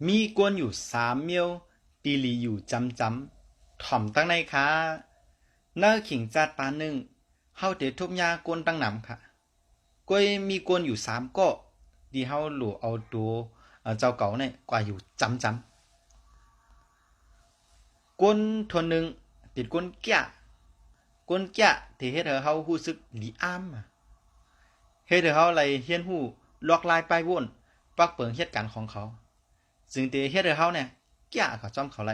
มีกวนอยู่3 เมียวตีหลีอยู่จำถ่อมตั้งในค่ะเนื้อขิงจัดปานหนึ่งเฮาเดทุบยากวนตั้งหนำค่ะกวยมีกวนอยู่3 ก็ดีเฮาหลูเอาตัวเจ้าเก่าเนี่ยกว่าอยู่จำกวนทนหนึ่งติดกวนแก่กวนแก่ที่เฮ็ดให้เฮารู้สึกหลีอ้ามเฮ็ดให้เฮาไหลเฮียนฮู้ลอกลายไปวนปักเปิงเหตุการณ์ของเขาซึ่งที่เฮ็ดให้เฮาเนี่ยแก่ก็จ้อมเขาไหล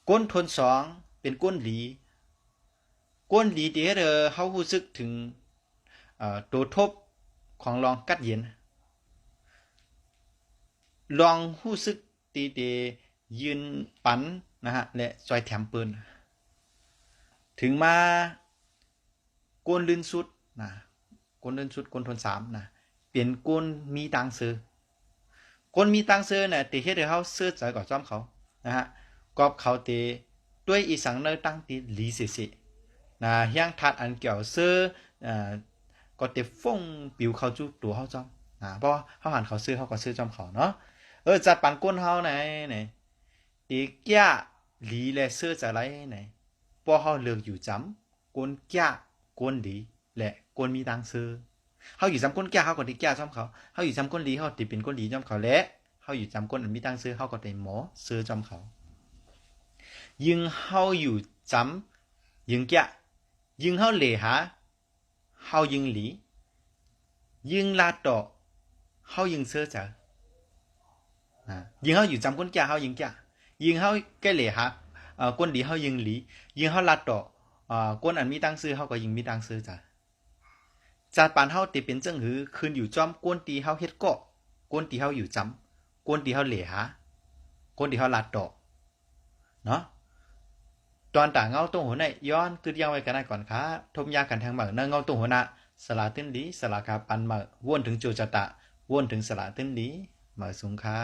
ก้นทนสองเป็นก้นหลีก้นหลีที่ให้เขารู้สึกถึงตัวทบของรองกัดเย็นลองรู้สึกตีเดยืนปันนะฮะและจอยแถมปืนถึงมาก้นลื่นสุดนะก้นลื่นสุดก้นทนสามนะเปลี่ยนก้นมีตังซื้อก้นมีตังซื้อเนี่ยตีให้เขาซื้อใจก่อจ้อมเขานะฮะกอบเขาตีด้วยอีสังเนอตั้งตีหลีเสียนะเฮียงทัดอันเกี่ยวเสื้อก็เตฟงปิวเขาจูตัวเขาจอมเพราะเขาหันเขาซื้อเขาก็ซื้อจอมเขาเนาะจัดปันก้นเขาไหนตีแก่หลีและเสื้อจะไรไหนพอเขาเลือกอยู่จำก้นแก่ก้นหลีและก้นมีตังซื้อเขาอยู่จำก้นแก่เขาก็ตีแก่จอมเขาอยู่จำก้นหลีเขาตีเป็นก้นหลีจอมเขาและเขาอยู่จำก้นอันมีตังซื้อเขาก็ตีหมอซื้อจอมเขายิงเขาอยู่จำยิงแก่ยิงเขาเหล่หาเขายิงหลียิงลาดต่อเขายิงเสื้อจ๋ายิงเขาอยู่จำก้นแก่เขายิงแก่ยิงเขาแก่เหล่หาก้นหลีเขายิงหลียิงเขาลาดต่อก้นอันมีตังซื้อเขาก็ยิงมีตังซื้อจ๋าจัดปานเขาตีเป็นจังหือคืนอยู่จอมก้นตีเขาเฮ็ดเกาะก้นตีเขาอยู่จำก้นตีเขาเหล่หาก้นตีเขาลาดต่อเนาะตอนต่างเงาตรงหัวในย้อนคือยังไว้กันได้ก่อนค่ะทบยากันทางเหมือนเงาตรงหัวหน้าสลาตื้นดีสลากาปันมาวนถึงโจจตะวนถึงสลาตื้นดีมาสูงค่ะ